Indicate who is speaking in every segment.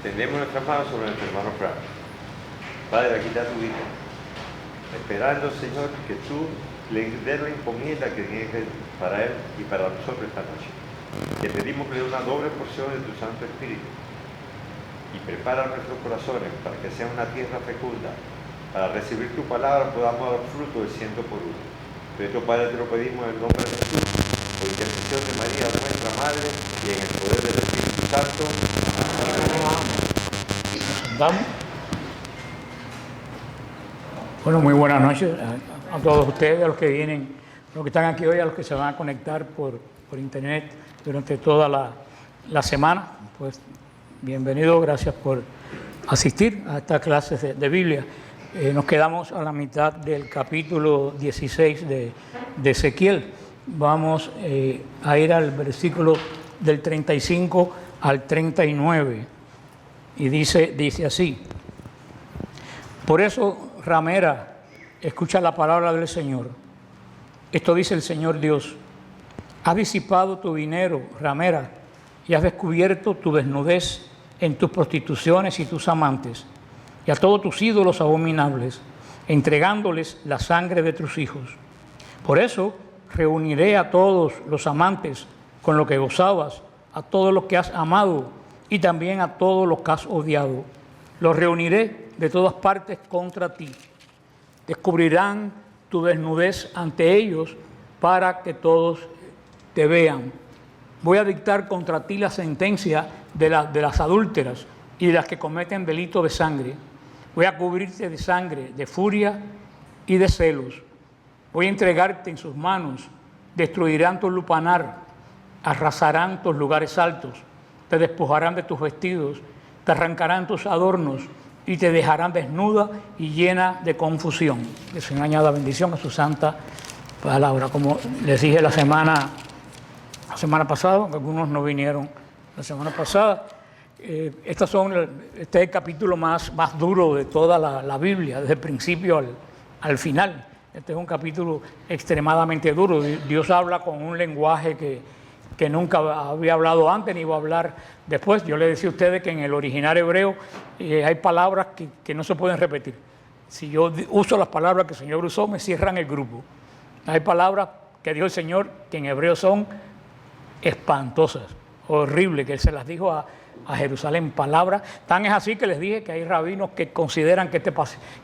Speaker 1: Extendemos nuestras manos sobre nuestro hermano Fran. Padre, aquí está tu hijo, esperando, Señor, que tú le des la encomienda que tienes para él y para nosotros esta noche. Te pedimos que le dé una doble porción de tu Santo Espíritu y prepara nuestros corazones para que sea una tierra fecunda, para recibir tu palabra podamos dar fruto de 100 por uno. Esto, Padre, te lo pedimos en el nombre de Jesús, por intercesión de María, nuestra Madre, y en el poder del Espíritu Santo.
Speaker 2: Amén. Bueno, muy buenas noches a todos ustedes, a los que vienen, a los que están aquí hoy, a los que se van a conectar por internet durante toda la semana. Pues bienvenidos, gracias por asistir a estas clases de Biblia. Nos quedamos a la mitad del capítulo 16 de Ezequiel. Vamos a ir al versículo del 35 al 39. Y dice así: por eso, ramera, escucha la palabra del Señor. Esto dice el Señor Dios: has disipado tu dinero, ramera, y has descubierto tu desnudez en tus prostituciones y tus amantes, y a todos tus ídolos abominables, entregándoles la sangre de tus hijos. Por eso reuniré a todos los amantes con lo que gozabas, a todos los que has amado, y también a todos los que has odiado. Los reuniré de todas partes contra ti. Descubrirán tu desnudez ante ellos para que todos te vean. Voy a dictar contra ti la sentencia de las adúlteras y de las que cometen delito de sangre. Voy a cubrirte de sangre, de furia y de celos. Voy a entregarte en sus manos. Destruirán tu lupanar, arrasarán tus lugares altos, te despojarán de tus vestidos, te arrancarán tus adornos y te dejarán desnuda y llena de confusión. Que el Señor añada bendición a su santa palabra. Como les dije la semana pasada, aunque algunos no vinieron la semana pasada, este es el capítulo más duro de toda la Biblia, desde el principio al final. Este es un capítulo extremadamente duro. Dios habla con un lenguaje que nunca había hablado antes ni iba a hablar después. Yo les decía a ustedes que en el original hebreo hay palabras que no se pueden repetir. Si yo uso las palabras que el Señor usó, me cierran el grupo. Hay palabras que dijo el Señor que en hebreo son espantosas, horribles, que Él se las dijo a Jerusalén. Palabras, tan es así que les dije que hay rabinos que consideran que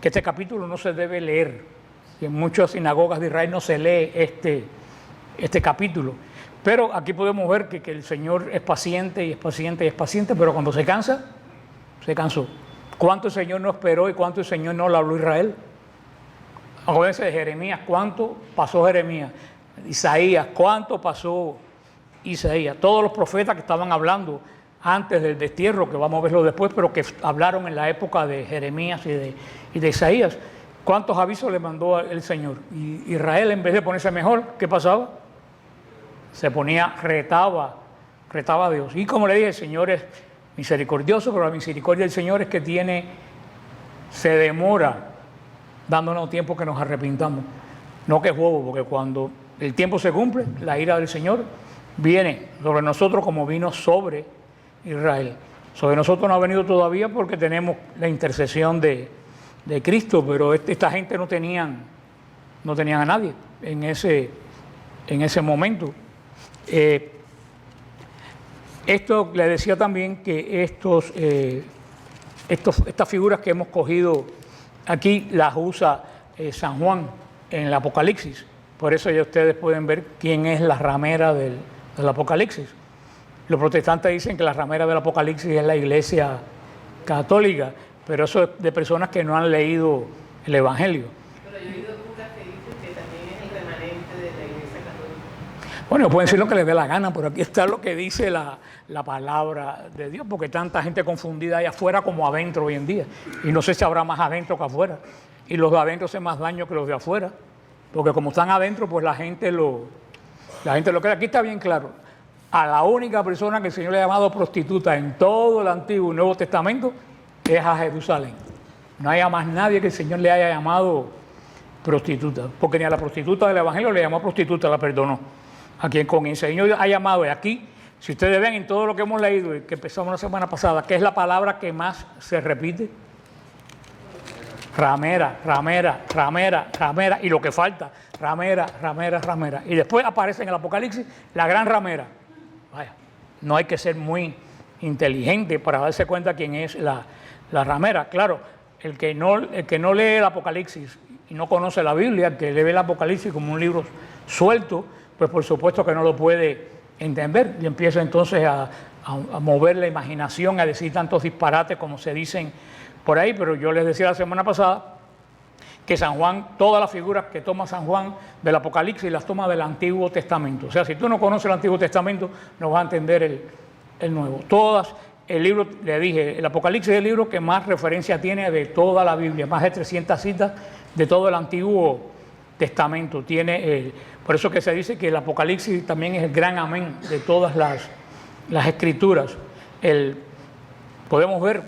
Speaker 2: este capítulo no se debe leer. Y en muchas sinagogas de Israel no se lee este capítulo. Pero aquí podemos ver que el Señor es paciente y es paciente y es paciente, pero cuando se cansa, se cansó. ¿Cuánto el Señor no esperó y cuánto el Señor no le habló a Israel? Acuérdense de Jeremías, ¿cuánto pasó Jeremías? Isaías, ¿cuánto pasó Isaías? Todos los profetas que estaban hablando antes del destierro, que vamos a verlo después, pero que hablaron en la época de Jeremías y de Isaías. ¿Cuántos avisos le mandó el Señor? Y Israel, en vez de ponerse mejor, ¿qué pasaba? Se ponía, retaba a Dios. Y como le dije, el Señor es misericordioso, pero la misericordia del Señor es que se demora dándonos tiempo que nos arrepintamos. No que es bobo, porque cuando el tiempo se cumple, la ira del Señor viene sobre nosotros como vino sobre Israel. Sobre nosotros no ha venido todavía porque tenemos la intercesión de Cristo, pero esta gente no tenían a nadie en ese momento. Esto le decía también que estas figuras que hemos cogido aquí las usa San Juan en el Apocalipsis. Por eso ya ustedes pueden ver quién es la ramera del Apocalipsis. Los protestantes dicen que la ramera del Apocalipsis es la Iglesia Católica, pero eso es de personas que no han leído el Evangelio.
Speaker 3: Pero yo he oído curas que dicen que también es el remanente de la Iglesia Católica.
Speaker 2: Bueno, pueden decir lo que les dé la gana, pero aquí está lo que dice la palabra de Dios, porque tanta gente confundida hay afuera como adentro hoy en día. Y no sé si habrá más adentro que afuera. Y los de adentro hacen más daño que los de afuera, porque como están adentro, pues la gente lo cree. Aquí está bien claro. A la única persona que el Señor le ha llamado prostituta en todo el Antiguo y Nuevo Testamento es a Jerusalén. No hay a más nadie que el Señor le haya llamado prostituta, porque ni a la prostituta del Evangelio le llamó prostituta, la perdonó. A quien con el Señor ha llamado, y aquí Si ustedes ven en todo lo que hemos leído y que empezamos la semana pasada, ¿qué es la palabra que más se repite? Ramera, ramera, ramera, ramera, y lo que falta, ramera, ramera, ramera. Y después aparece en el Apocalipsis la gran ramera. Vaya, no hay que ser muy inteligente para darse cuenta quién es la ramera. Claro, el que no lee el Apocalipsis y no conoce la Biblia, el que lee el Apocalipsis como un libro suelto, pues por supuesto que no lo puede entender y empieza entonces a mover la imaginación, a decir tantos disparates como se dicen por ahí. Pero yo les decía la semana pasada que San Juan, todas las figuras que toma San Juan del Apocalipsis las toma del Antiguo Testamento. O sea, si tú no conoces el Antiguo Testamento, no vas a entender el Nuevo. Todas, el libro, le dije, el Apocalipsis es el libro que más referencia tiene de toda la Biblia, más de 300 citas de todo el Antiguo Testamento. Por eso que se dice que el Apocalipsis también es el gran amén de todas las escrituras. Podemos ver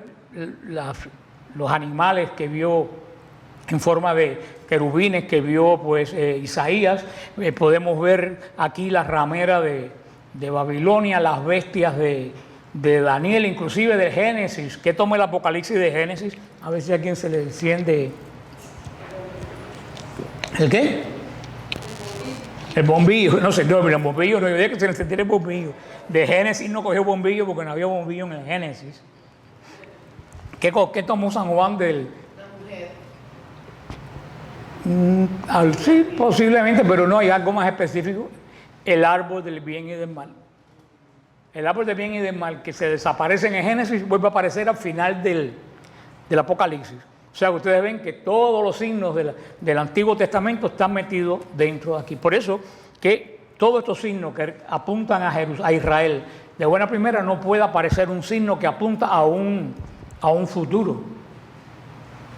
Speaker 2: los animales que vio en forma de querubines que vio pues Isaías. Podemos ver aquí la ramera de Babilonia, las bestias de Daniel, inclusive de Génesis. ¿Qué toma el Apocalipsis de Génesis? A ver si a quien se le enciende. ¿El qué? El bombillo. No sé, no, el bombillo, no, yo dije que se le encendiera el bombillo. De Génesis no cogió bombillo porque no había bombillo en el Génesis. ¿Qué tomó San Juan del...? Sí, posiblemente, pero no, hay algo más específico. El árbol del bien y del mal. El árbol del bien y del mal que se desaparece en el Génesis vuelve a aparecer al final del Apocalipsis. O sea, ustedes ven que todos los signos del Antiguo Testamento están metidos dentro de aquí. Por eso que todos estos signos que apuntan a Israel, de buena primera no puede aparecer un signo que apunta a un futuro.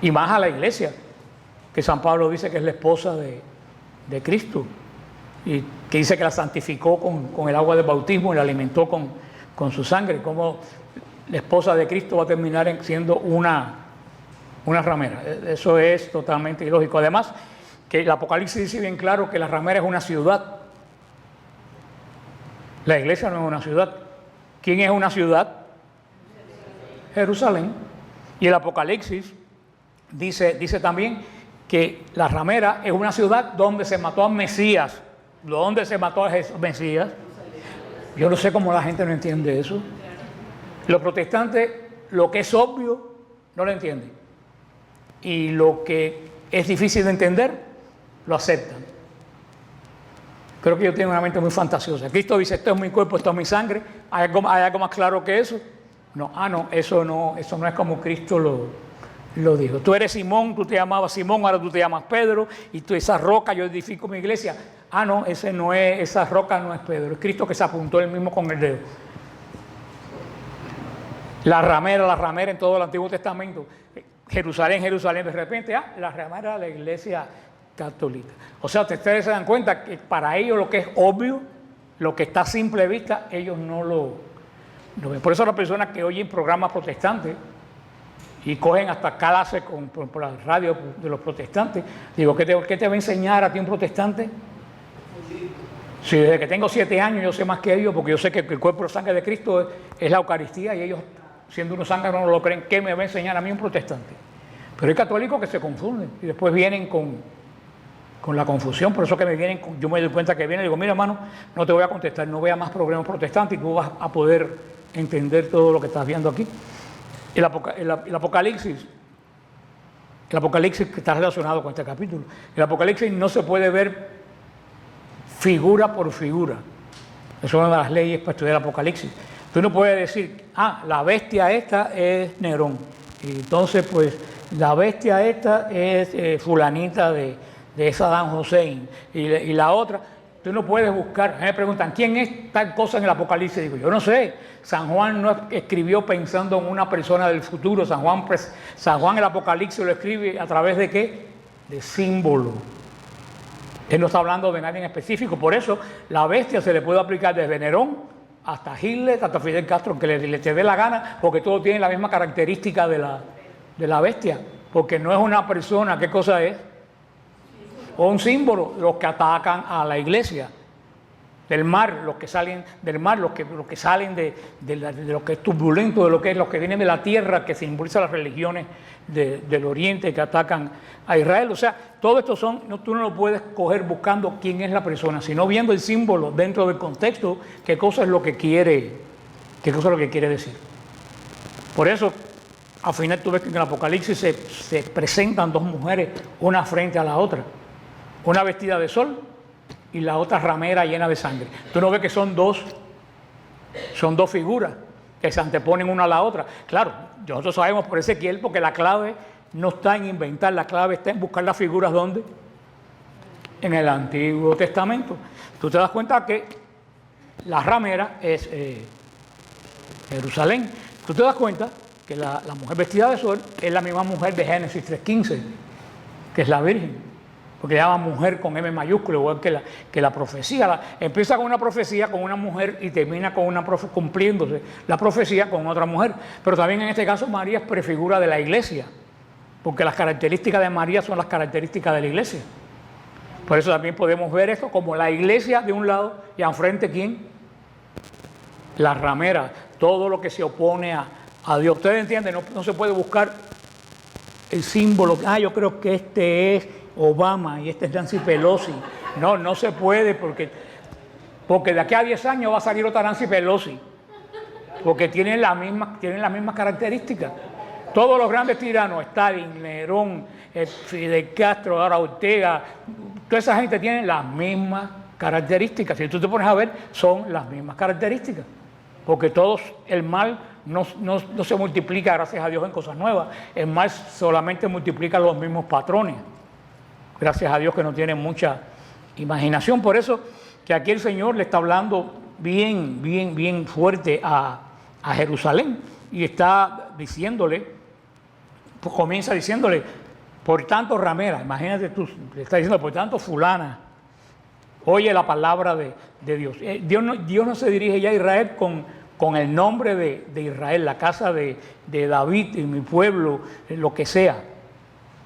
Speaker 2: Y más a la iglesia, que San Pablo dice que es la esposa de Cristo. Y que dice que la santificó con el agua del bautismo y la alimentó con su sangre. Como la esposa de Cristo va a terminar siendo una ramera. Eso es totalmente ilógico. Además, que el Apocalipsis dice bien claro que la ramera es una ciudad. La iglesia no es una ciudad. ¿Quién es una ciudad? Jerusalén. Y el Apocalipsis dice también que la ramera es una ciudad donde se mató a Mesías. ¿Dónde se mató a Mesías? Yo no sé cómo la gente no entiende eso. Los protestantes, lo que es obvio, no lo entienden. Y lo que es difícil de entender, lo aceptan. Creo que yo tengo una mente muy fantasiosa. Cristo dice, esto es mi cuerpo, esto es mi sangre. ¿Hay algo más claro que eso? No, eso no es como Cristo lo dijo. Tú eres Simón, tú te llamabas Simón, ahora tú te llamas Pedro, y tú esa roca, yo edifico mi iglesia. No, esa roca no es Pedro, es Cristo que se apuntó él mismo con el dedo. La ramera en todo el Antiguo Testamento. Jerusalén, de repente, la ramera de la iglesia católica. O sea, ustedes se dan cuenta que para ellos lo que es obvio, lo que está a simple vista, ellos no lo ven. Por eso las personas que oyen programas protestantes y cogen hasta clases por la radio de los protestantes, digo, ¿qué te va a enseñar a ti un protestante? Si desde que tengo 7 años yo sé más que ellos, porque yo sé que el cuerpo de sangre de Cristo es la Eucaristía, y ellos, siendo unos zánganos, no lo creen. ¿Qué me va a enseñar a mí un protestante? Pero hay católicos que se confunden y después vienen con la confusión. Por eso que yo me doy cuenta que vienen y digo, mira hermano, no te voy a contestar, no vea más programas protestantes y tú vas a poder entender todo lo que estás viendo aquí. El Apocalipsis que está relacionado con este capítulo, el Apocalipsis no se puede ver figura por figura. Eso es una de las leyes para estudiar el Apocalipsis. Tú no puedes decir, la bestia esta es Nerón, y entonces pues la bestia esta es fulanita de Saddam Hussein, y la otra. Tú no puedes buscar. Me preguntan, ¿quién es tal cosa en el Apocalipsis? Digo, yo no sé. San Juan no escribió pensando en una persona del futuro. San Juan el Apocalipsis lo escribe a través de ¿qué? De símbolos. Él no está hablando de nadie en específico. Por eso la bestia se le puede aplicar desde Nerón hasta Hitler, hasta Fidel Castro, aunque le te dé la gana, porque todos tienen la misma característica de la bestia. Porque no es una persona, ¿qué cosa es? O un símbolo, los que atacan a la iglesia. del mar, los que salen del mar, los que salen de lo que es turbulento, de lo que viene de la tierra, que simboliza las religiones del oriente que atacan a Israel. O sea, todo esto tú no lo puedes coger buscando quién es la persona, sino viendo el símbolo dentro del contexto, qué cosa es lo que quiere decir. Por eso, al final tú ves que en el Apocalipsis se presentan dos mujeres, una frente a la otra, una vestida de sol y la otra ramera llena de sangre. Tú no ves que son dos figuras que se anteponen una a la otra. Claro, nosotros sabemos por Ezequiel, porque la clave no está en inventar, la clave está en buscar las figuras ¿dónde? En el Antiguo Testamento. Tú te das cuenta que la ramera es Jerusalén. Tú te das cuenta que la mujer vestida de sol es la misma mujer de Génesis 3:15, que es la Virgen. Porque llama mujer con M mayúsculo, igual que la profecía. Empieza con una profecía con una mujer y termina con cumpliéndose la profecía con otra mujer. Pero también en este caso María es prefigura de la iglesia, porque las características de María son las características de la iglesia. Por eso también podemos ver esto como la iglesia de un lado y enfrente ¿quién? La ramera, todo lo que se opone a Dios. Ustedes entienden, no se puede buscar el símbolo. Yo creo que este es Obama y este es Nancy Pelosi. No se puede porque de aquí a 10 años va a salir otra Nancy Pelosi, porque tienen las mismas características. Todos los grandes tiranos, Stalin, Nerón, Fidel Castro, ahora Ortega, toda esa gente tiene las mismas características. Si tú te pones a ver, son las mismas características, porque el mal no se multiplica, gracias a Dios, en cosas nuevas. El mal solamente multiplica los mismos patrones. Gracias a Dios que no tiene mucha imaginación. Por eso que aquí el Señor le está hablando bien fuerte a Jerusalén. Y está diciéndole, pues comienza diciéndole, por tanto ramera, imagínate tú, le está diciendo, por tanto fulana, oye la palabra de Dios. Dios no se dirige ya a Israel con el nombre de Israel, la casa de David y mi pueblo, lo que sea.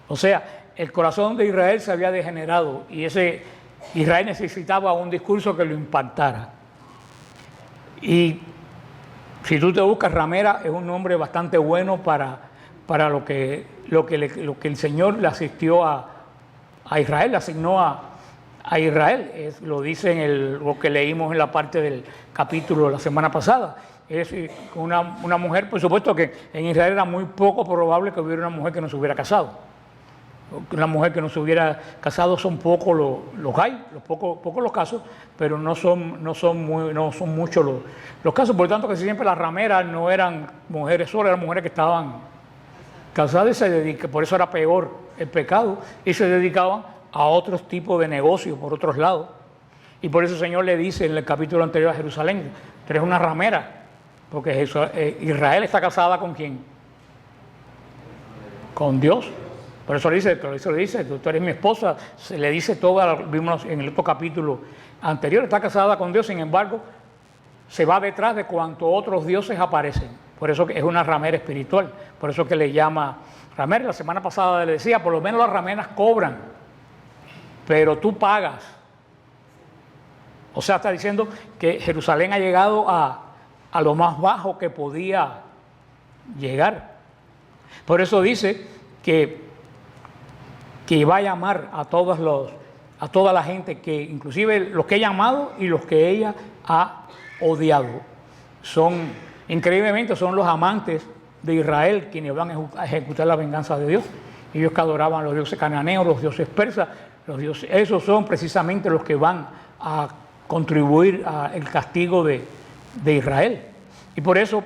Speaker 2: O sea, el corazón de Israel se había degenerado y Israel necesitaba un discurso que lo impactara. Y si tú te buscas, ramera es un nombre bastante bueno para lo que el Señor le asistió a Israel, le asignó a Israel. Lo dice lo que leímos en la parte del capítulo la semana pasada. Es una mujer, por supuesto que en Israel era muy poco probable que hubiera una mujer que no se hubiera casado. Una mujer que no se hubiera casado son pocos pocos los casos, pero no son muchos los casos. Por tanto, que siempre las rameras no eran mujeres solas, eran mujeres que estaban casadas y por eso era peor el pecado, y se dedicaban a otros tipos de negocios por otros lados. Y por eso el Señor le dice en el capítulo anterior a Jerusalén, tú eres una ramera, porque Israel está casada ¿con quién? Con Dios. Por eso le dice, tú eres mi esposa, se le dice vimos en el otro capítulo anterior, está casada con Dios, sin embargo, se va detrás de cuantos otros dioses aparecen. Por eso que es una ramera espiritual, por eso que le llama ramera. La semana pasada le decía, por lo menos las rameras cobran, pero tú pagas. O sea, está diciendo que Jerusalén ha llegado a lo más bajo que podía llegar. Por eso dice que va a llamar a toda la gente, que inclusive los que ella ha amado y los que ella ha odiado. Increíblemente son los amantes de Israel quienes van a ejecutar la venganza de Dios. Ellos que adoraban a los dioses cananeos, los dioses persas, esos son precisamente los que van a contribuir al castigo de Israel. Y por eso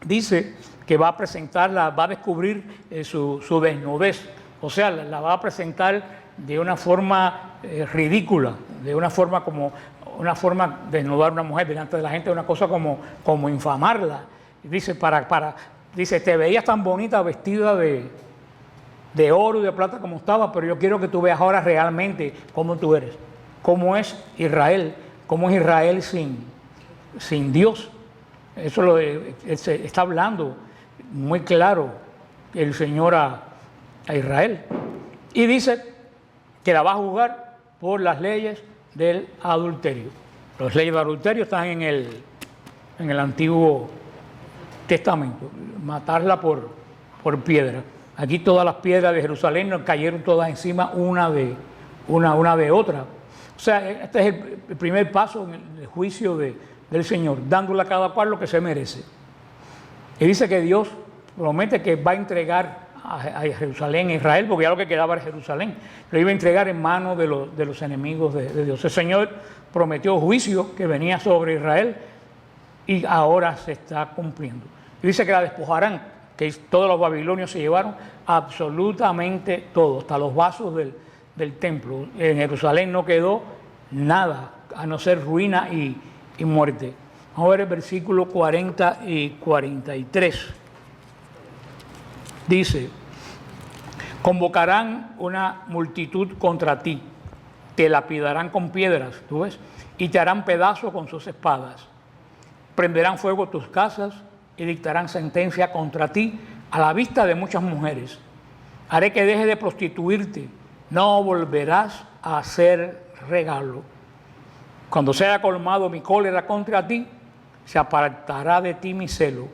Speaker 2: dice que va a descubrir su desnudez. O sea, la va a presentar de una forma ridícula, de una forma de desnudar a una mujer delante de la gente, una cosa como infamarla. Dice, dice, te veías tan bonita vestida de oro y de plata como estaba, pero yo quiero que tú veas ahora realmente cómo tú eres, cómo es Israel sin Dios. Eso está hablando muy claro el Señor a Israel. Y dice que la va a juzgar por las leyes del adulterio. Las leyes de adulterio están en el Antiguo Testamento. Matarla por piedra. Aquí todas las piedras de Jerusalén nos cayeron todas encima una de otra. O sea, este es el primer paso en el juicio del Señor, dándole a cada cual lo que se merece. Y dice que Dios promete que va a entregar a Jerusalén, a Israel, porque ya lo que quedaba era Jerusalén, lo iba a entregar en manos de los enemigos de Dios. El Señor prometió juicio que venía sobre Israel y ahora se está cumpliendo. Y dice que la despojarán, que todos los babilonios se llevaron absolutamente todo, hasta los vasos del templo. En Jerusalén no quedó nada, a no ser ruina y muerte. Vamos a ver el versículo 40 y 43. Dice: convocarán una multitud contra ti, te lapidarán con piedras, ¿tú ves? Y te harán pedazos con sus espadas. Prenderán fuego tus casas y dictarán sentencia contra ti a la vista de muchas mujeres. Haré que dejes de prostituirte, no volverás a hacer regalo. Cuando sea colmado mi cólera contra ti, se apartará de ti mi celo.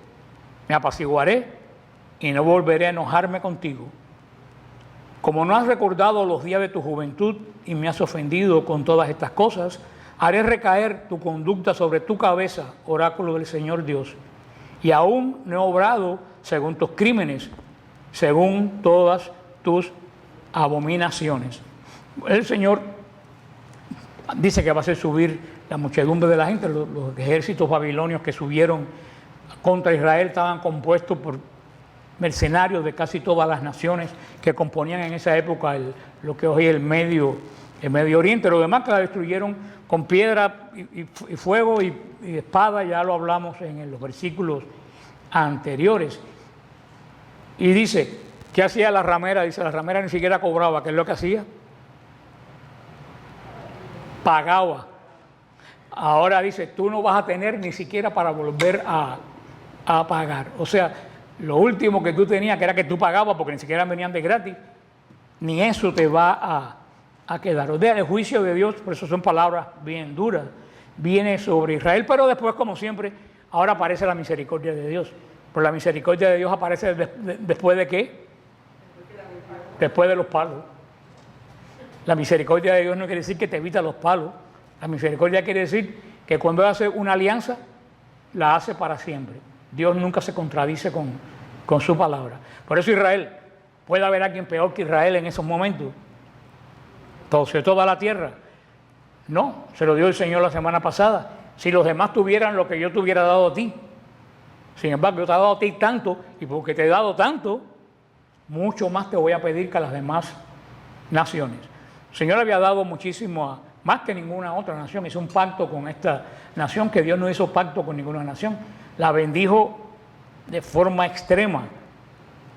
Speaker 2: Me apaciguaré y no volveré a enojarme contigo. Como no has recordado los días de tu juventud y me has ofendido con todas estas cosas, haré recaer tu conducta sobre tu cabeza, oráculo del Señor Dios. Y aún no he obrado según tus crímenes, según todas tus abominaciones. El Señor dice que va a hacer subir la muchedumbre de la gente. Los ejércitos babilonios que subieron contra Israel estaban compuestos por mercenarios de casi todas las naciones que componían en esa época lo que hoy es el Medio Oriente. Los demás que la destruyeron con piedra y fuego y espada, ya lo hablamos en los versículos anteriores. Y dice, ¿qué hacía la ramera? Dice, la ramera ni siquiera cobraba. ¿Qué es lo que hacía? Pagaba. Ahora dice, tú no vas a tener ni siquiera para volver a pagar. O sea, lo último que tú tenías, que era que tú pagabas, porque ni siquiera venían de gratis, ni eso te va a quedar. O sea, el juicio de Dios, por eso son palabras bien duras, viene sobre Israel, pero después, como siempre, ahora aparece la misericordia de Dios. Pero la misericordia de Dios aparece después de ¿qué? Después de los palos. La misericordia de Dios no quiere decir que te evita los palos. La misericordia quiere decir que cuando hace una alianza, la hace para siempre. Dios nunca se contradice con su palabra. Por eso Israel, puede haber alguien peor que Israel en esos momentos. Sobre toda la tierra. No, se lo dio el Señor la semana pasada. Si los demás tuvieran lo que yo te hubiera dado a ti. Sin embargo, yo te he dado a ti tanto, y porque te he dado tanto, mucho más te voy a pedir que a las demás naciones. El Señor había dado muchísimo, más que ninguna otra nación. Hizo un pacto con esta nación, que Dios no hizo pacto con ninguna nación. La bendijo de forma extrema.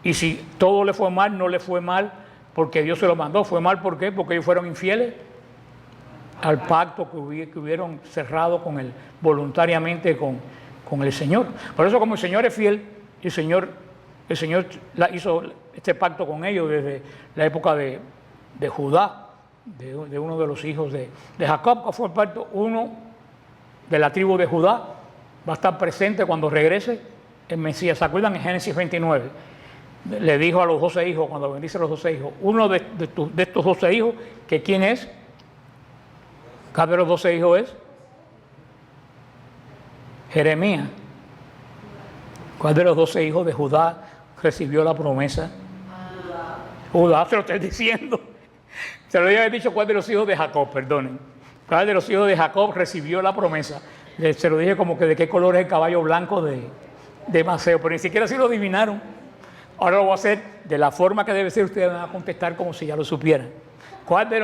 Speaker 2: Y si todo le fue mal, no le fue mal porque Dios se lo mandó. ¿Fue mal por qué? Porque ellos fueron infieles al pacto que hubieron cerrado con él, voluntariamente con el Señor. Por eso, como el Señor es fiel, el Señor hizo este pacto con ellos desde la época de Judá, de uno de los hijos de Jacob, que fue el pacto. Uno de la tribu de Judá va a estar presente cuando regrese el Mesías. ¿Se acuerdan? En Génesis 29 le dijo a los 12 hijos, cuando bendice a los 12 hijos, uno de estos 12 hijos, que ¿quién es? Cada de los 12 hijos es Jeremías. ¿Cuál de los 12 hijos de Judá recibió la promesa? Judá, se lo estoy diciendo. Se lo había dicho cuál de los hijos de Jacob, perdonen. ¿Cuál de los hijos de Jacob recibió la promesa? Se lo dije como que de qué color es el caballo blanco de Maceo, pero ni siquiera si lo adivinaron. Ahora lo voy a hacer de la forma que debe ser. Ustedes van a contestar como si ya lo supieran. ¿Cuál de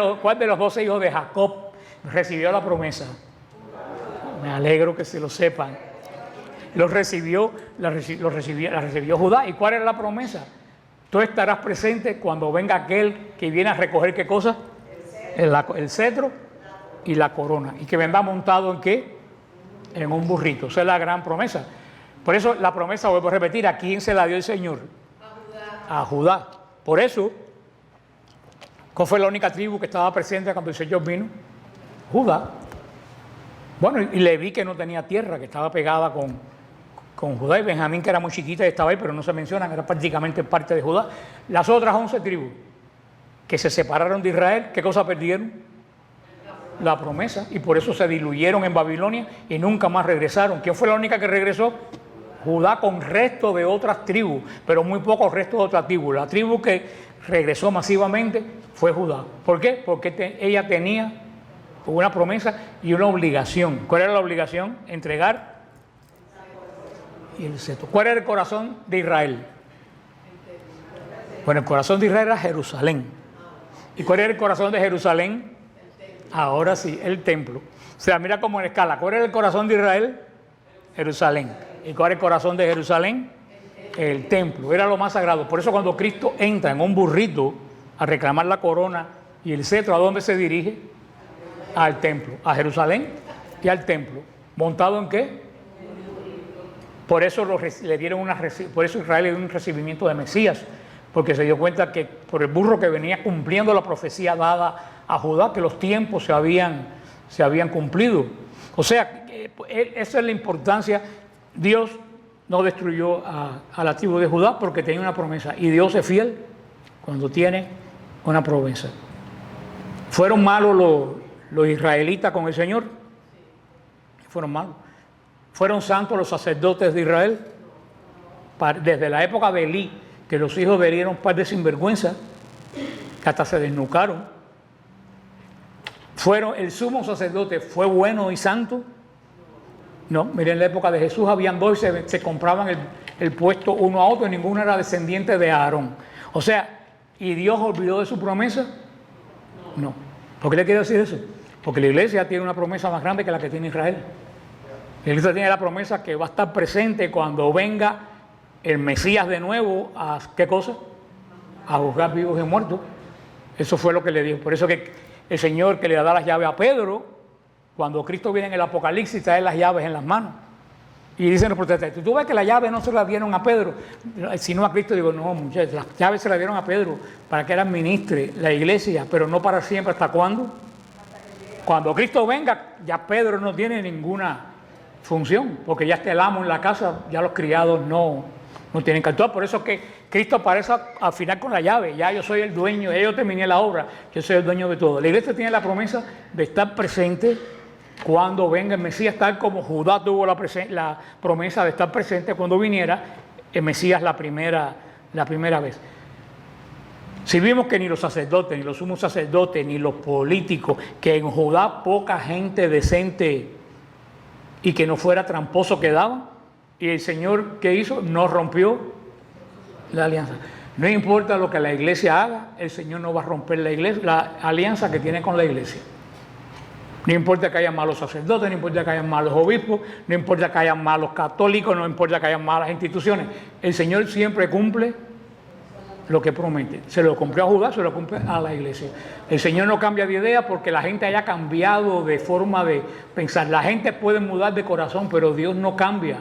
Speaker 2: los 12 hijos de Jacob recibió la promesa? Me alegro que se lo sepan. La recibió Judá. ¿Y cuál era la promesa? Tú estarás presente cuando venga aquel que viene a recoger ¿qué cosa? El cetro y la corona. ¿Y que vendrá montado en qué? En un burrito. Esa es la gran promesa. Por eso la promesa, vuelvo a repetir, ¿a quién se la dio el Señor? A Judá. Por eso, ¿cuál fue la única tribu que estaba presente cuando el Señor vino? Judá. Bueno, y Leví, que no tenía tierra, que estaba pegada con Judá, y Benjamín, que era muy chiquita y estaba ahí, pero no se mencionan, era prácticamente parte de Judá. Las otras 11 tribus que se separaron de Israel, ¿qué cosa perdieron? La promesa, y por eso se diluyeron en Babilonia y nunca más regresaron. ¿Quién fue la única que regresó? Judá, con resto de otras tribus, pero muy pocos restos de otras tribus. La tribu que regresó masivamente fue Judá. ¿Por qué? Porque ella tenía una promesa y una obligación. ¿Cuál era la obligación? Entregar y el cetro. ¿Cuál era el corazón de Israel? Bueno, el corazón de Israel era Jerusalén. ¿Y cuál era el corazón de Jerusalén? Ahora sí, el templo. O sea, mira cómo en escala. ¿Cuál era el corazón de Israel? Jerusalén. ¿Y cuál era el corazón de Jerusalén? El templo. Era lo más sagrado. Por eso cuando Cristo entra en un burrito a reclamar la corona y el cetro, ¿a dónde se dirige? Al templo, a Jerusalén y al templo. ¿Montado en qué? Por eso por eso Israel le dio un recibimiento de Mesías, porque se dio cuenta que por el burro que venía cumpliendo la profecía dada a Judá, que los tiempos se habían cumplido. O sea, esa es la importancia. Dios no destruyó a la tribu de Judá porque tenía una promesa, y Dios es fiel cuando tiene una promesa. ¿Fueron malos los israelitas con el Señor? Fueron malos. ¿Fueron santos los sacerdotes de Israel? Desde la época de Elí, que los hijos de Elí eran un par de sinvergüenza, que hasta se desnucaron. ¿El sumo sacerdote fue bueno y santo? No, miren, en la época de Jesús habían dos y se compraban el puesto uno a otro, y ninguno era descendiente de Aarón. O sea, ¿y Dios olvidó de su promesa? No. ¿Por qué le quiero decir eso? Porque la iglesia tiene una promesa más grande que la que tiene Israel. La iglesia tiene la promesa que va a estar presente cuando venga el Mesías de nuevo a, ¿qué cosa? A juzgar vivos y muertos. Eso fue lo que le dijo. Por eso que el Señor, que le da las llaves a Pedro, cuando Cristo viene en el Apocalipsis, trae las llaves en las manos. Y dicen los protestantes, ¿tú ves que las llaves no se las dieron a Pedro, sino a Cristo? Digo, no, muchachos, las llaves se las dieron a Pedro para que él administre la iglesia, pero no para siempre. ¿Hasta cuándo? Cuando Cristo venga, ya Pedro no tiene ninguna función, porque ya está el amo en la casa, ya los criados no tienen que actuar. Por eso es que Cristo aparece al final con la llave. Ya yo soy el dueño, ya yo terminé la obra, yo soy el dueño de todo. La iglesia tiene la promesa de estar presente cuando venga el Mesías, tal como Judá tuvo la promesa de estar presente cuando viniera el Mesías la primera vez. Si vimos que ni los sacerdotes, ni los sumos sacerdotes, ni los políticos, que en Judá poca gente decente y que no fuera tramposo quedaba, y el Señor, ¿qué hizo? No rompió la alianza. No importa lo que la iglesia haga, el Señor no va a romper la alianza que tiene con la iglesia. No importa que haya malos sacerdotes, no importa que haya malos obispos, no importa que haya malos católicos, no importa que haya malas instituciones. El Señor siempre cumple lo que promete. Se lo cumplió a Judá, se lo cumple a la iglesia. El Señor no cambia de idea porque la gente haya cambiado de forma de pensar. La gente puede mudar de corazón, pero Dios no cambia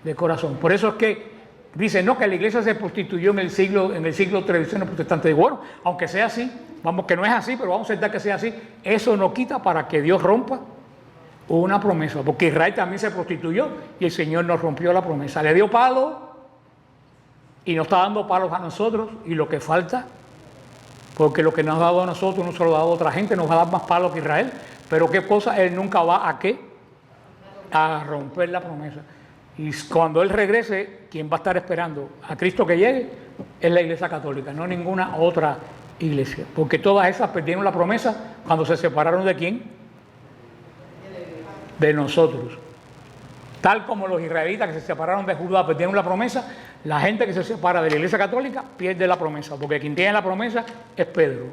Speaker 2: de corazón. Por eso es que dice, no, que la iglesia se prostituyó en el siglo tradicional protestante. Digo, bueno, aunque sea así, vamos, que no es así, pero vamos a aceptar que sea así, eso no quita para que Dios rompa una promesa, porque Israel también se prostituyó y el Señor nos rompió la promesa. Le dio palo y nos está dando palos a nosotros, y lo que falta, porque lo que nos ha dado a nosotros no se lo ha dado a otra gente, nos va a dar más palos que Israel, pero qué cosa, Él nunca va a ¿qué? A romper la promesa. Y cuando Él regrese, ¿quién va a estar esperando a Cristo que llegue? Es la iglesia católica, no ninguna otra iglesia, porque todas esas perdieron la promesa cuando se separaron ¿de quién? De nosotros. Tal como los israelitas que se separaron de Judá perdieron la promesa, la gente que se separa de la iglesia católica pierde la promesa, porque quien tiene la promesa es Pedro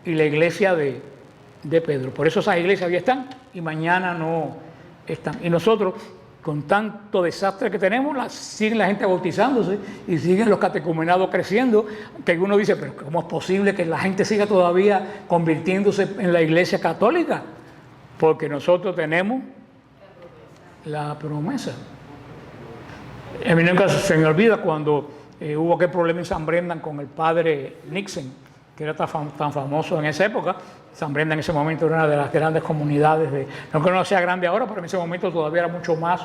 Speaker 2: y la iglesia de Pedro. Por eso esas iglesias ya están y mañana no están. Y nosotros, con tanto desastre que tenemos, siguen la gente bautizándose y siguen los catecumenados creciendo, que uno dice, pero ¿cómo es posible que la gente siga todavía convirtiéndose en la iglesia católica? Porque nosotros tenemos la promesa. A mí nunca se me olvida cuando hubo aquel problema en San Brendan con el padre Nixon, que era tan famoso en esa época. San Brenda en ese momento era una de las grandes comunidades, no que no sea grande ahora, pero en ese momento todavía era mucho más.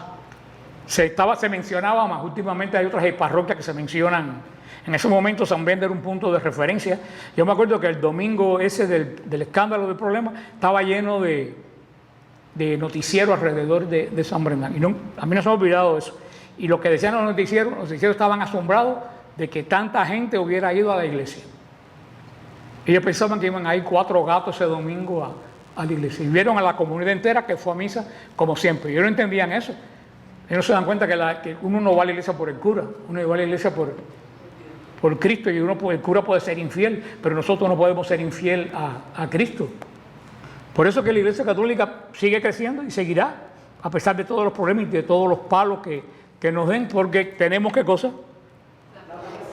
Speaker 2: Se mencionaba más, últimamente hay otras parroquias que se mencionan. En ese momento San Brenda era un punto de referencia. Yo me acuerdo que el domingo ese del escándalo, del problema, estaba lleno de noticiero alrededor de San Brenda. Y no, a mí no se me ha olvidado eso. Y lo que decían los noticieros estaban asombrados de que tanta gente hubiera ido a la iglesia. Ellos pensaban que iban a ir 4 gatos ese domingo a la iglesia. Y vieron a la comunidad entera que fue a misa como siempre. Y ellos no entendían eso. Ellos no se dan cuenta que uno no va a la iglesia por el cura, uno va a la iglesia por Cristo, y el cura puede ser infiel, pero nosotros no podemos ser infiel a Cristo. Por eso que la Iglesia Católica sigue creciendo y seguirá, a pesar de todos los problemas y de todos los palos que nos den, porque tenemos, ¿qué cosa?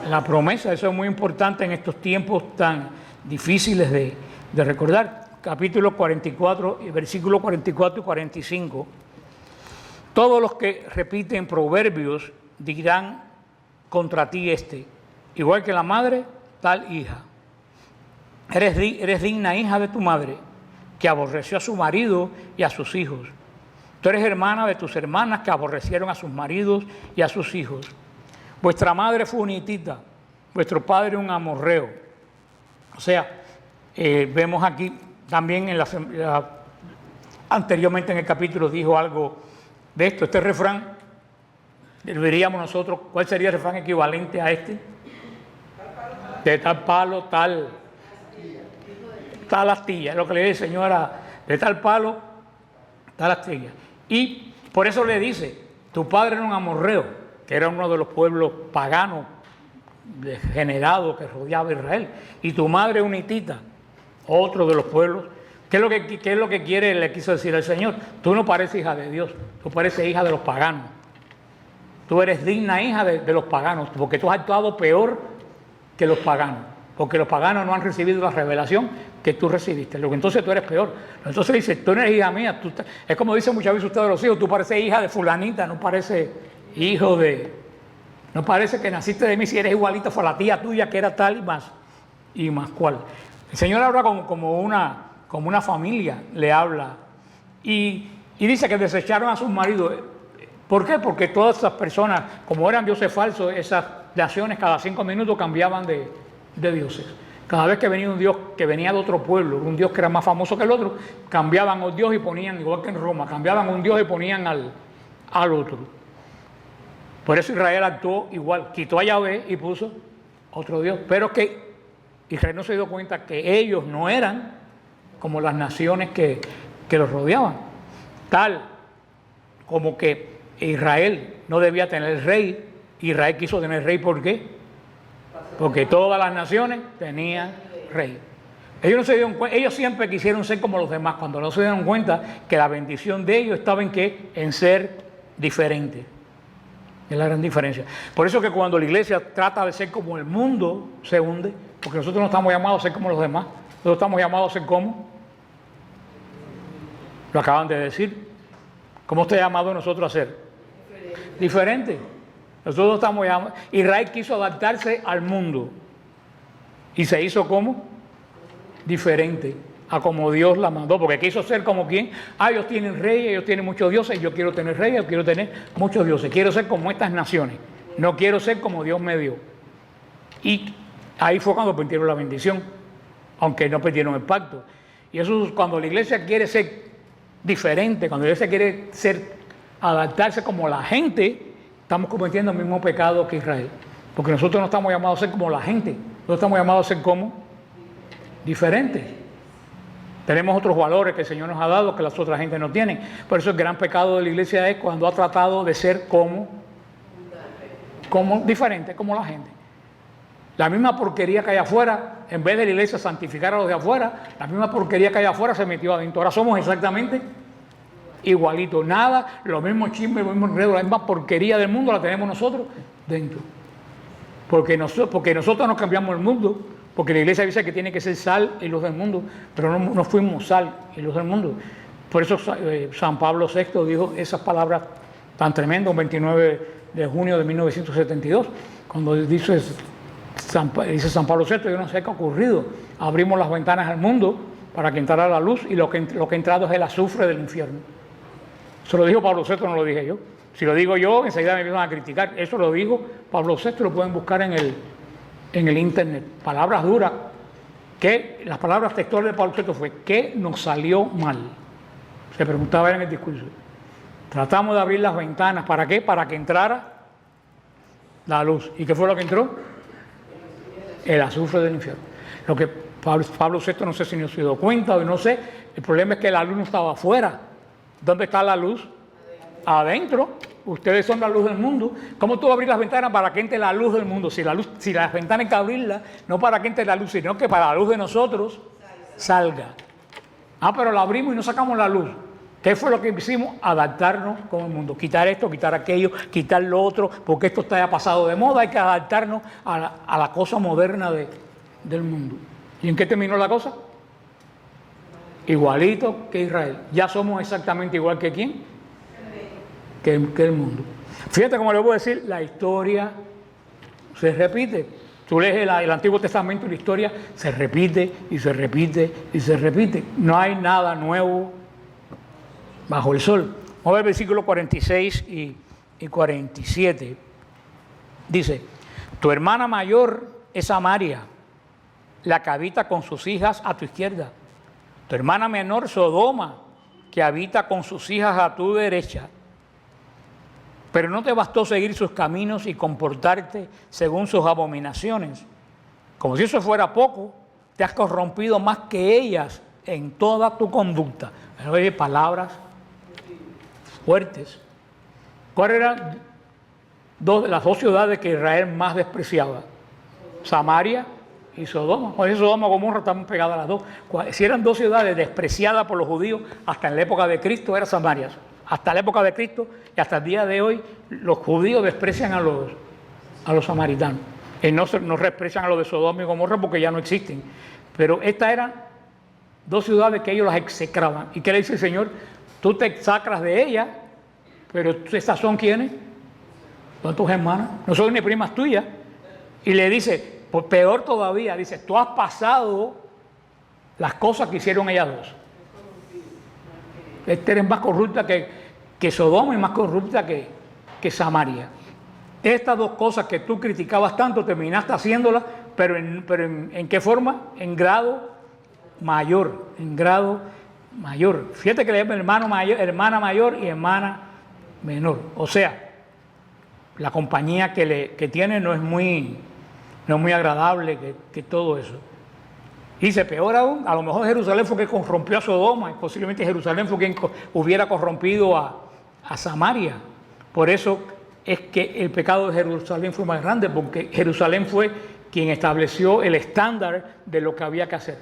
Speaker 2: La promesa. Eso es muy importante en estos tiempos tan difíciles de recordar. Capítulo 44, versículos 44 y 45. Todos los que repiten proverbios dirán contra ti igual que la madre, tal hija. Eres digna hija de tu madre, que aborreció a su marido y a sus hijos. Tú eres hermana de tus hermanas que aborrecieron a sus maridos y a sus hijos. Vuestra madre fue una hitita, vuestro padre un amorreo. O sea, vemos aquí también anteriormente en el capítulo dijo algo de esto. Este refrán, veríamos nosotros, ¿cuál sería el refrán equivalente a este? De tal palo, tal astilla. Es lo que le dice, señora, de tal palo, tal astilla. Y por eso le dice, tu padre era un amorreo, que era uno de los pueblos paganos degenerados que rodeaba a Israel, y tu madre una hitita, otro de los pueblos. ¿Qué es lo que quiere, le quiso decir al Señor? Tú no pareces hija de Dios, tú pareces hija de los paganos. Tú eres digna hija de los paganos, porque tú has actuado peor que los paganos, porque los paganos no han recibido la revelación que tú recibiste, luego entonces tú eres peor. Entonces dice, tú no eres hija mía, es como dice muchas veces usted de los hijos, tú pareces hija de fulanita, no pareces hijo no parece que naciste de mí, si eres igualita fue la tía tuya que era tal y más cual. El Señor habla como una familia, le habla, y dice que desecharon a sus maridos. ¿Por qué? Porque todas esas personas, como eran dioses falsos, esas naciones cada 5 minutos cambiaban de dioses. Cada vez que venía un dios que venía de otro pueblo, un dios que era más famoso que el otro, cambiaban un dios y ponían, igual que en Roma, cambiaban un dios y ponían al otro. Por eso Israel actuó igual, quitó a Yahvé y puso otro dios. Pero que Israel no se dio cuenta que ellos no eran como las naciones que los rodeaban. Tal como que Israel no debía tener rey, Israel quiso tener rey. ¿Por qué? Porque todas las naciones tenían rey. Ellos no se dieron cuenta, ellos siempre quisieron ser como los demás, cuando no se dieron cuenta que la bendición de ellos estaba en ¿qué? En ser diferente. Es la gran diferencia. Por eso que cuando la iglesia trata de ser como el mundo, se hunde, porque nosotros no estamos llamados a ser como los demás, nosotros estamos llamados a ser como, lo acaban de decir, ¿cómo está llamado nosotros a ser? Diferente. Nosotros estamos llamados. Israel quiso adaptarse al mundo y se hizo como diferente a como Dios la mandó, porque quiso ser como quien, ellos tienen reyes, ellos tienen muchos dioses, yo quiero tener reyes, yo quiero tener muchos dioses, quiero ser como estas naciones, no quiero ser como Dios me dio. Y ahí fue cuando perdieron la bendición, aunque no perdieron el pacto. Y eso es cuando la iglesia quiere ser diferente, cuando la iglesia quiere adaptarse como la gente, estamos cometiendo el mismo pecado que Israel, porque nosotros no estamos llamados a ser como la gente, nosotros estamos llamados a ser como diferentes. Tenemos otros valores que el Señor nos ha dado que las otras gente no tienen. Por eso el gran pecado de la iglesia es cuando ha tratado de ser como diferente, como la gente. La misma porquería que hay afuera, en vez de la iglesia santificar a los de afuera, la misma porquería que hay afuera se metió adentro. Ahora somos exactamente igualitos. Nada, los mismos chismes, los mismos enredos, la misma porquería del mundo la tenemos nosotros dentro. Porque nosotros no cambiamos el mundo. Porque la iglesia dice que tiene que ser sal y luz del mundo, pero no fuimos sal y luz del mundo. Por eso San Pablo VI dijo esas palabras tan tremendas, un 29 de junio de 1972, cuando dice San Pablo VI, yo no sé qué ha ocurrido, abrimos las ventanas al mundo para que entrara la luz, y lo que ha entrado es el azufre del infierno. Eso lo dijo Pablo VI, no lo dije yo. Si lo digo yo, enseguida me empiezan a criticar. Eso lo dijo Pablo VI, lo pueden buscar en el internet. Palabras duras. Las palabras textuales de Pablo VI fue: ¿qué nos salió mal? Se preguntaba en el discurso. Tratamos de abrir las ventanas. ¿Para qué? Para que entrara la luz. ¿Y qué fue lo que entró? El azufre del infierno. Lo que Pablo VI, no sé si no se dio cuenta o no sé, el problema es que la luz no estaba afuera. ¿Dónde está la luz? Adentro. Ustedes son la luz del mundo. ¿Cómo tú abrir las ventanas para que entre la luz del mundo? Si las ventanas hay que abrirlas, no para que entre la luz, sino que para la luz de nosotros salga. Pero la abrimos y no sacamos la luz. ¿Qué fue lo que hicimos? Adaptarnos con el mundo. Quitar esto, quitar aquello, quitar lo otro, porque esto está ya pasado de moda. Hay que adaptarnos a la cosa moderna del mundo. ¿Y en qué terminó la cosa? Igualito que Israel. Ya somos exactamente igual que ¿quién? Que el mundo. Fíjate cómo le voy a decir, la historia se repite. Tú lees el Antiguo Testamento y la historia se repite y se repite y se repite. No hay nada nuevo bajo el sol. Vamos a ver el versículo 46 y 47. Dice: tu hermana mayor es Samaria, la que habita con sus hijas a tu izquierda. Tu hermana menor Sodoma, que habita con sus hijas a tu derecha. Pero no te bastó seguir sus caminos y comportarte según sus abominaciones. Como si eso fuera poco, te has corrompido más que ellas en toda tu conducta. Oye, palabras fuertes. ¿Cuáles eran las dos ciudades que Israel más despreciaba? Samaria y Sodoma. Por eso Sodoma y Gomorra están pegadas las dos. Si eran dos ciudades despreciadas por los judíos, hasta en la época de Cristo era Samaria. Hasta la época de Cristo y hasta el día de hoy, los judíos desprecian a los samaritanos. Y no desprecian a los de Sodoma y Gomorra porque ya no existen. Pero estas eran dos ciudades que ellos las execraban. ¿Y qué le dice el Señor? Tú te sacras de ellas, pero estas son ¿quiénes? Son tus hermanas, no son ni primas tuyas. Y le dice, pues peor todavía, dice, tú has pasado las cosas que hicieron ellas dos. Esta eres más corrupta que Sodoma y más corrupta que Samaria. Estas dos cosas que tú criticabas tanto, terminaste haciéndolas, pero ¿en qué forma? En grado mayor, en grado mayor. Fíjate que le llaman hermana mayor y hermana menor. O sea, la compañía que tiene no es muy agradable que todo eso. Y dice, peor aún, a lo mejor Jerusalén fue que corrompió a Sodoma, y posiblemente Jerusalén fue quien hubiera corrompido a Samaria. Por eso es que el pecado de Jerusalén fue más grande, porque Jerusalén fue quien estableció el estándar de lo que había que hacer.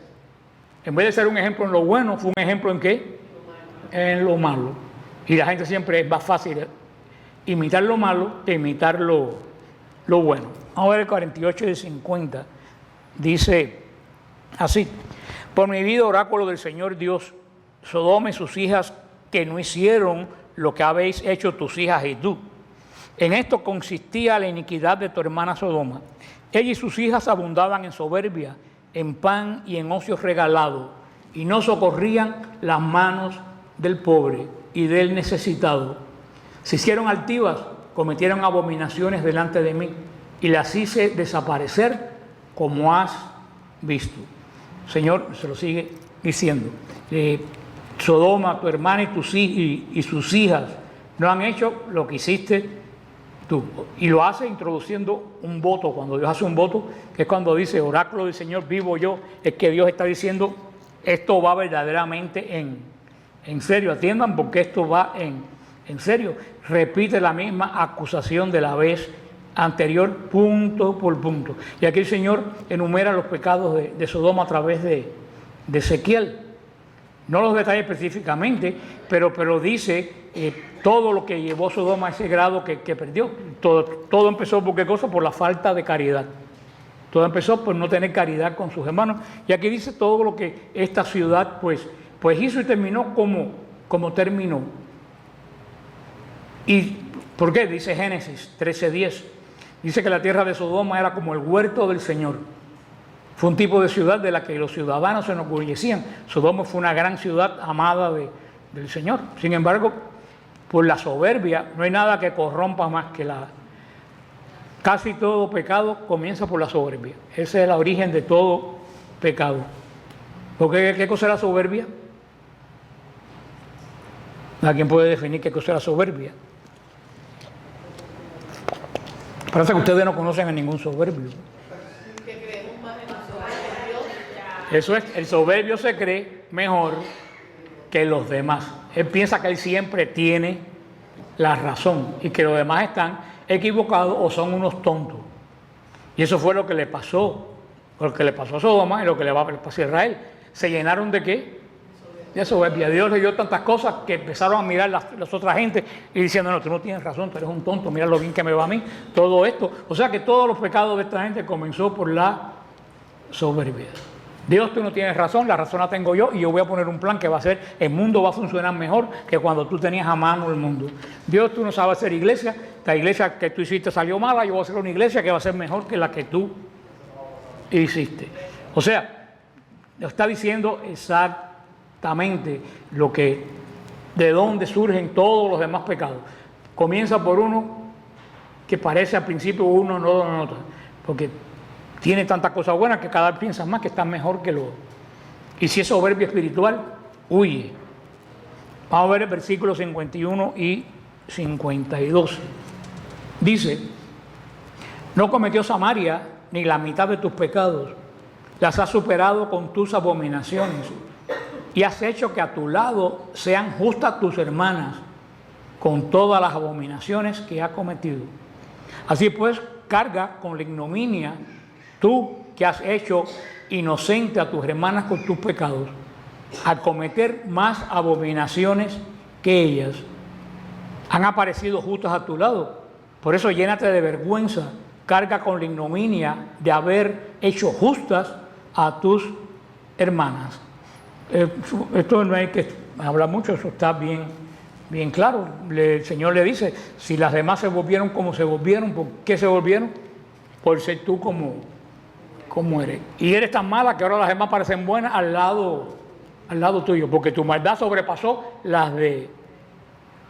Speaker 2: En vez de ser un ejemplo en lo bueno, fue un ejemplo en ¿qué? En lo malo. Y la gente siempre es más fácil imitar lo malo que imitar lo bueno. Vamos a ver el 48 y el 50. Dice así: por mi vida, oráculo del Señor Dios, Sodoma y sus hijas que no hicieron lo que habéis hecho tus hijas y tú. En esto consistía la iniquidad de tu hermana Sodoma. Ella y sus hijas abundaban en soberbia, en pan y en ocios regalados, y no socorrían las manos del pobre y del necesitado. Se hicieron altivas, cometieron abominaciones delante de mí, y las hice desaparecer como has visto. Señor, se lo sigue diciendo. Sodoma, tu hermana y sus hijas no han hecho lo que hiciste tú. Y lo hace introduciendo un voto. Cuando Dios hace un voto, que es cuando dice, oráculo del Señor, vivo yo, es que Dios está diciendo, esto va verdaderamente en serio. Atiendan porque esto va en serio. Repite la misma acusación de la vez anterior, punto por punto. Y aquí el Señor enumera los pecados de Sodoma a través de Ezequiel. No los detalles específicamente, pero dice todo lo que llevó Sodoma a ese grado que perdió. Todo empezó por qué cosa, por la falta de caridad. Todo empezó por no tener caridad con sus hermanos. Y aquí dice todo lo que esta ciudad pues hizo y terminó como terminó. ¿Y por qué? Dice Génesis 13:10. Dice que la tierra de Sodoma era como el huerto del Señor, Fue un tipo de ciudad de la que los ciudadanos se enorgullecían. Sodoma fue una gran ciudad amada del Señor. Sin embargo, por la soberbia, no hay nada que corrompa más que casi todo pecado comienza por la soberbia. Ese es el origen de todo pecado. Porque ¿qué cosa es la soberbia? ¿Alguien puede definir qué cosa es la soberbia? Parece que ustedes no conocen a ningún soberbio.
Speaker 3: Que creemos más en nosotros que en Dios.
Speaker 2: Eso es, el soberbio se cree mejor que los demás. Él piensa que él siempre tiene la razón y que los demás están equivocados o son unos tontos. Y eso fue lo que le pasó a Sodoma y lo que le va a pasar a Israel. ¿Se llenaron de qué? De soberbia. Dios le dio tantas cosas que empezaron a mirar las otras gente y diciendo, no, tú no tienes razón, tú eres un tonto, mira lo bien que me va a mí, todo esto. O sea que todos los pecados de esta gente comenzó por la soberbia. Dios, tú no tienes razón, la razón la tengo yo y yo voy a poner un plan que va a hacer, el mundo va a funcionar mejor que cuando tú tenías a mano el mundo. Dios, tú no sabes hacer iglesia, la iglesia que tú hiciste salió mala, yo voy a hacer una iglesia que va a ser mejor que la que tú hiciste. O sea, lo está diciendo exactamente de dónde surgen todos los demás pecados. Comienza por uno que parece al principio uno no lo nota, porque tiene tantas cosas buenas que cada vez piensas más que está mejor que lo otro. Y si es soberbia espiritual, huye. Vamos a ver el versículo 51 y 52. Dice, no cometió Samaria ni la mitad de tus pecados, las has superado con tus abominaciones y has hecho que a tu lado sean justas tus hermanas con todas las abominaciones que ha cometido. Así pues, carga con la ignominia tú que has hecho inocente a tus hermanas con tus pecados, al cometer más abominaciones que ellas, han aparecido justas a tu lado. Por eso llénate de vergüenza, carga con la ignominia de haber hecho justas a tus hermanas. Esto no hay que hablar mucho, eso está bien claro. El Señor le dice, si las demás se volvieron como se volvieron, ¿por qué se volvieron? Por ser tú como eres. Y eres tan mala que ahora las demás parecen buenas al lado tuyo, porque tu maldad sobrepasó las de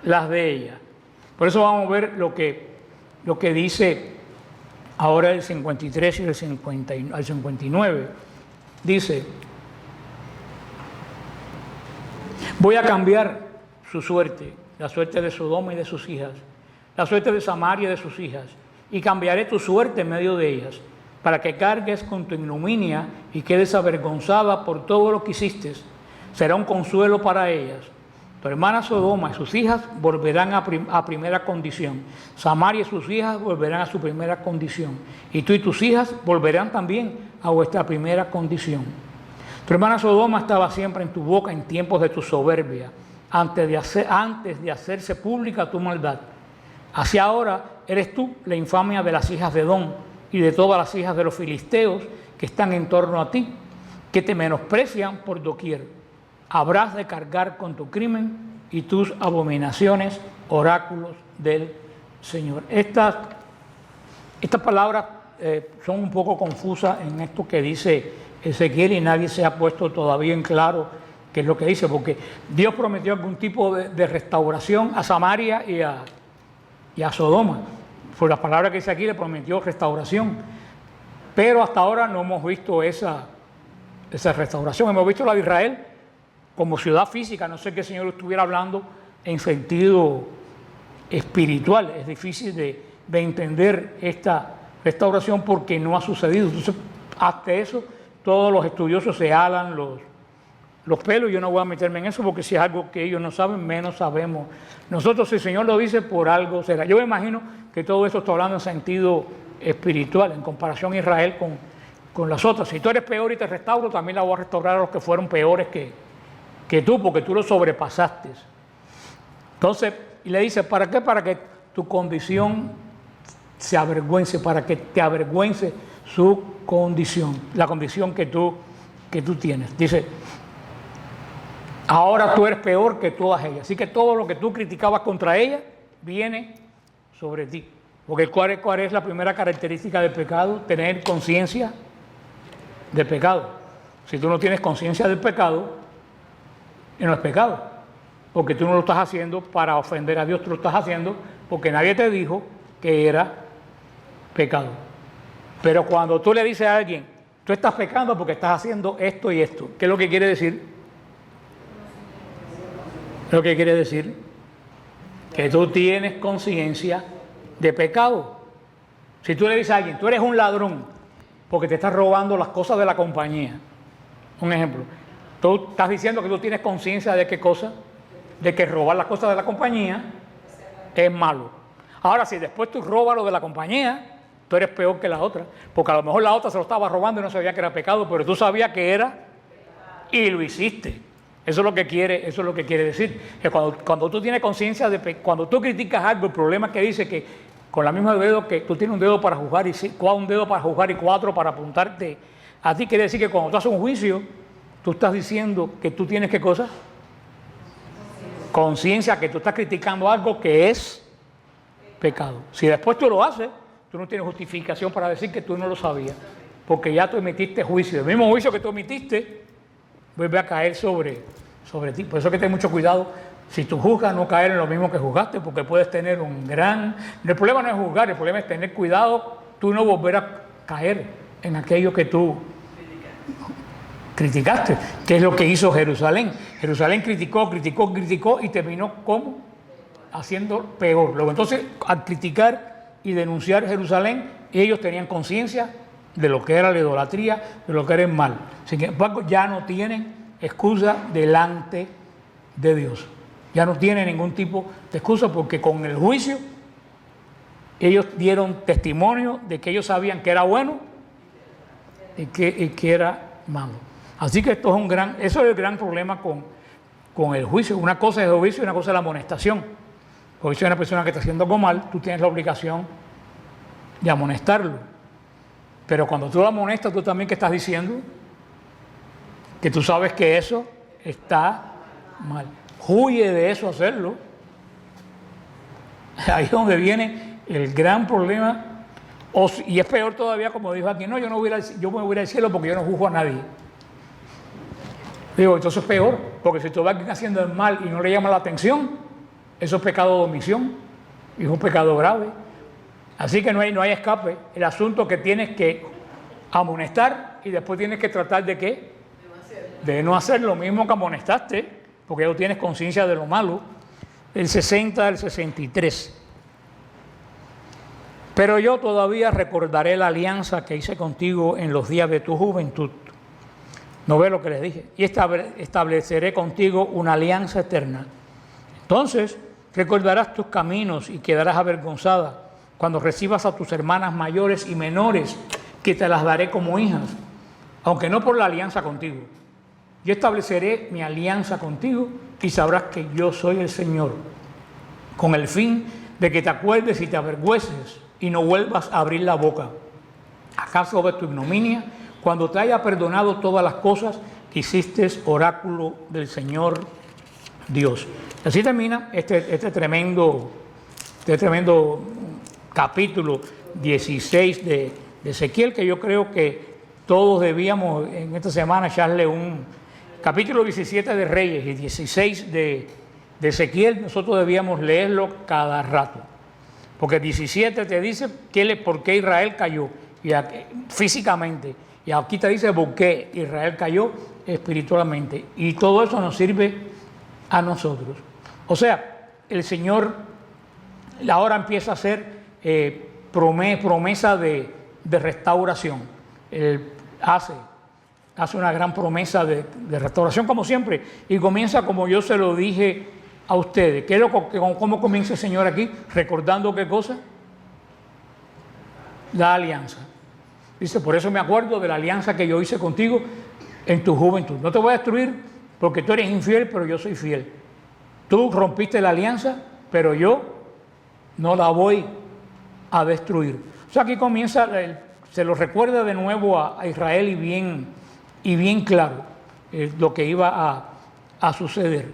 Speaker 2: ella. Por eso vamos a ver lo que dice ahora el 53 y el 59. Dice, voy a cambiar su suerte, la suerte de Sodoma y de sus hijas, la suerte de Samaria y de sus hijas, y cambiaré tu suerte en medio de ellas, para que cargues con tu ignominia y quedes avergonzada por todo lo que hiciste. Será un consuelo para ellas. Tu hermana Sodoma y sus hijas volverán a primera condición. Samaria y sus hijas volverán a su primera condición. Y tú y tus hijas volverán también a vuestra primera condición. Tu hermana Sodoma estaba siempre en tu boca en tiempos de tu soberbia, antes de hacerse pública tu maldad. Así ahora eres tú la infamia de las hijas de Edom y de todas las hijas de los filisteos que están en torno a ti, que te menosprecian por doquier. Habrás de cargar con tu crimen y tus abominaciones, oráculos del Señor. Estas palabras son un poco confusas en esto que dice Ezequiel y nadie se ha puesto todavía en claro qué es lo que dice, porque Dios prometió algún tipo de restauración a Samaria y a Sodoma. Por las palabras que dice aquí, le prometió restauración. Pero hasta ahora no hemos visto esa restauración. Hemos visto la de Israel como ciudad física. No sé qué el Señor estuviera hablando en sentido espiritual. Es difícil de entender esta restauración porque no ha sucedido. Entonces, hasta eso, todos los estudiosos se alan los pelos. Yo no voy a meterme en eso porque si es algo que ellos no saben, menos sabemos. Nosotros, si el Señor lo dice, por algo será. Yo me imagino que todo esto está hablando en sentido espiritual, en comparación a Israel con las otras. Si tú eres peor y te restauro, también la voy a restaurar a los que fueron peores que tú, porque tú los sobrepasaste. Entonces, y le dice, ¿para qué? Para que tu condición se avergüence, para que te avergüence su condición, la condición que tú tienes. Dice, ahora tú eres peor que todas ellas. Así que todo lo que tú criticabas contra ellas viene sobre ti. Porque ¿cuál es la primera característica del pecado? Tener conciencia de pecado. Si tú no tienes conciencia del pecado, no es pecado, porque tú no lo estás haciendo para ofender a Dios, tú lo estás haciendo porque nadie te dijo que era pecado. Pero cuando tú le dices a alguien, tú estás pecando porque estás haciendo esto y esto, ¿qué es lo que quiere decir? Lo que quiere decir que tú tienes conciencia de pecado. Si tú le dices a alguien, tú eres un ladrón porque te estás robando las cosas de la compañía, un ejemplo, tú estás diciendo que tú tienes conciencia de qué cosa, de que robar las cosas de la compañía es malo. Ahora, si después tú robas lo de la compañía, tú eres peor que la otra, porque a lo mejor la otra se lo estaba robando y no sabía que era pecado, pero tú sabías que era y lo hiciste. Eso es lo que quiere decir. Que cuando tú tienes conciencia de cuando tú criticas algo, el problema es que dice que con la misma dedo que tú tienes un dedo para juzgar un dedo para juzgar y 4 para apuntarte a ti, quiere decir que cuando tú haces un juicio, tú estás diciendo que tú tienes ¿qué cosa? Conciencia, que tú estás criticando algo que es pecado. Si después tú lo haces, tú no tienes justificación para decir que tú no lo sabías, porque ya tú emitiste juicio. El mismo juicio que tú emitiste vuelve a caer sobre ti. Por eso hay que tener mucho cuidado. Si tú juzgas, no caer en lo mismo que juzgaste, porque puedes tener un gran... El problema no es juzgar, el problema es tener cuidado, tú no volver a caer en aquello que tú criticaste, que es lo que hizo Jerusalén. Jerusalén criticó y terminó ¿cómo? Haciendo peor. Luego entonces, al criticar y denunciar Jerusalén, ellos tenían conciencia de lo que era la idolatría, de lo que era el mal. Sin embargo, ya no tienen excusa delante de Dios. Ya no tienen ningún tipo de excusa, porque con el juicio ellos dieron testimonio de que ellos sabían que era bueno y que era malo. Así que eso es el gran problema con el juicio. Una cosa es el juicio y una cosa es la amonestación. Porque si hay una persona que está haciendo algo mal, tú tienes la obligación de amonestarlo. Pero cuando tú lo amonestas, tú también, ¿qué estás diciendo? Que tú sabes que eso está mal. Huye de eso hacerlo. Ahí es donde viene el gran problema. Y es peor todavía, como dijo aquí, no, yo me voy a ir al cielo porque yo no juzgo a nadie. Digo, entonces es peor, porque si tú vas haciendo el mal y no le llama la atención, eso es pecado de omisión y es un pecado grave. Así que no hay escape. El asunto que tienes que amonestar y después tienes que tratar de ¿qué? De no hacer lo mismo que amonestaste, porque ya tienes conciencia de lo malo. El 60 al 63. Pero yo todavía recordaré la alianza que hice contigo en los días de tu juventud. ¿No ves lo que les dije? Y estableceré contigo una alianza eterna. Entonces recordarás tus caminos y quedarás avergonzada cuando recibas a tus hermanas mayores y menores, que te las daré como hijas, aunque no por la alianza contigo. Yo estableceré mi alianza contigo y sabrás que yo soy el Señor, con el fin de que te acuerdes y te avergüences y no vuelvas a abrir la boca. ¿Acaso ves tu ignominia cuando te haya perdonado todas las cosas que hiciste, oráculo del Señor Dios? Así termina este tremendo capítulo 16 de Ezequiel, que yo creo que todos debíamos en esta semana echarle un capítulo 17 de Reyes y 16 de Ezequiel. Nosotros debíamos leerlo cada rato, porque 17 te dice por qué Israel cayó físicamente, y aquí te dice por qué Israel cayó espiritualmente, y todo eso nos sirve a nosotros. O sea, el Señor ahora empieza a hacer promesa de restauración. Él hace una gran promesa de restauración, como siempre, y comienza como yo se lo dije a ustedes. ¿Cómo comienza el Señor aquí? Recordando ¿qué cosa? La alianza. Dice, por eso me acuerdo de la alianza que yo hice contigo en tu juventud. No te voy a destruir porque tú eres infiel, pero yo soy fiel. Tú rompiste la alianza, pero yo no la voy a destruir. O sea, aquí comienza, se lo recuerda de nuevo a Israel y bien claro lo que iba a suceder.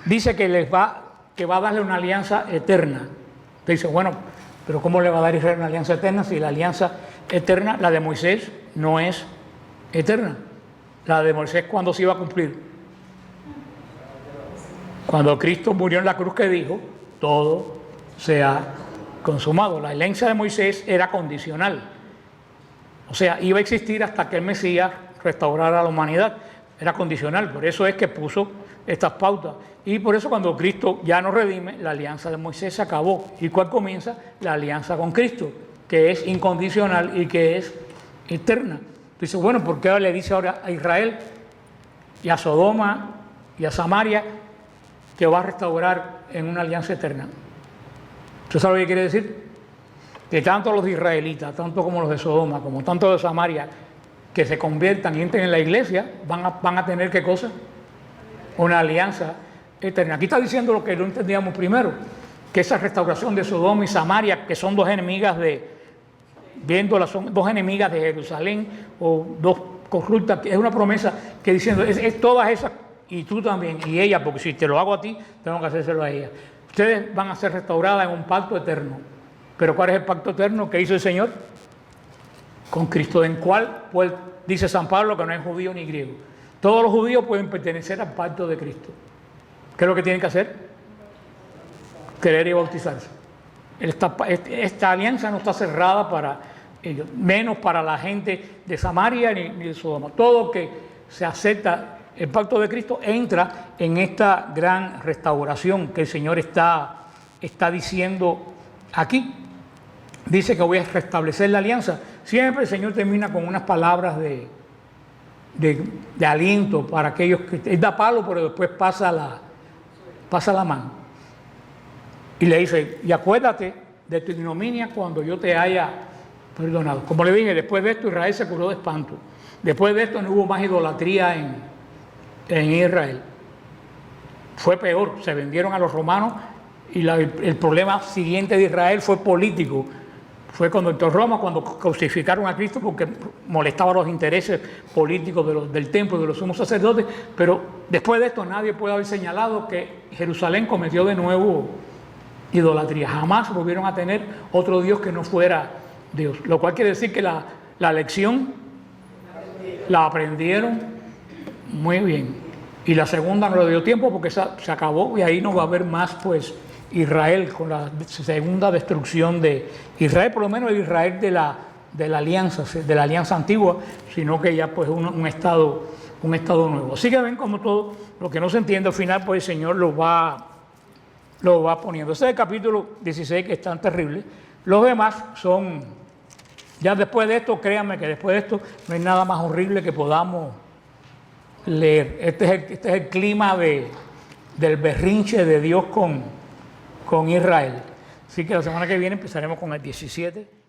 Speaker 2: Dice que va a darle una alianza eterna. Te dice, bueno, pero ¿cómo le va a dar Israel una alianza eterna si la alianza eterna, la de Moisés, no es eterna. La de Moisés, ¿cuándo se iba a cumplir? Cuando Cristo murió en la cruz, que dijo, todo se ha consumado. La alianza de Moisés era condicional. O sea, iba a existir hasta que el Mesías restaurara a la humanidad. Era condicional, por eso es que puso estas pautas. Y por eso cuando Cristo ya nos redime, la alianza de Moisés se acabó. ¿Y cuál comienza? La alianza con Cristo, que es incondicional y que es eterna. Dice, bueno, ¿por qué le dice ahora a Israel y a Sodoma y a Samaria que va a restaurar en una alianza eterna? ¿Usted sabe lo que quiere decir? Que tanto los israelitas, tanto como los de Sodoma, como tanto los de Samaria, que se conviertan y entren en la iglesia, van a tener ¿qué cosa? Una alianza eterna. Aquí está diciendo lo que no entendíamos primero, que esa restauración de Sodoma y Samaria, que son dos enemigas son dos enemigas de Jerusalén, o dos corruptas, es una promesa que diciendo, es todas esas, y tú también, y ella, porque si te lo hago a ti, tengo que hacérselo a ella. Ustedes van a ser restauradas en un pacto eterno. Pero ¿cuál es el pacto eterno que hizo el Señor? Con Cristo, en cual, pues, dice San Pablo que no es judío ni griego. Todos los judíos pueden pertenecer al pacto de Cristo. ¿Qué es lo que tienen que hacer? Creer y bautizarse. Esta alianza no está cerrada para ellos, menos para la gente de Samaria ni de Sodoma. Todo que se acepta el pacto de Cristo entra en esta gran restauración que el Señor está diciendo aquí. Dice que voy a restablecer la alianza. Siempre el Señor termina con unas palabras de aliento para aquellos que... Él da palo, pero después pasa la mano. Y le dice, y acuérdate de tu ignominia cuando yo te haya perdonado. Como le dije, después de esto Israel se curó de espanto. Después de esto no hubo más idolatría en Israel. Fue peor, se vendieron a los romanos y el problema siguiente de Israel fue político. Fue cuando entró Roma, cuando crucificaron a Cristo porque molestaba los intereses políticos del templo, de los sumos sacerdotes, pero después de esto nadie puede haber señalado que Jerusalén cometió de nuevo idolatría. Jamás volvieron a tener otro Dios que no fuera Dios. Lo cual quiere decir que la lección la aprendieron muy bien. Y la segunda no le dio tiempo porque se acabó y ahí no va a haber más, pues, Israel, con la segunda destrucción de Israel, por lo menos el Israel de la alianza antigua, sino que ya pues un estado nuevo. Así que ven como todo lo que no se entiende al final, pues el Señor lo va poniendo. Ese es el capítulo 16, que es tan terrible. Los demás son, ya después de esto, créanme que después de esto no hay nada más horrible que podamos leer. Este es el clima del berrinche de Dios con Israel. Así que la semana que viene empezaremos con el 17.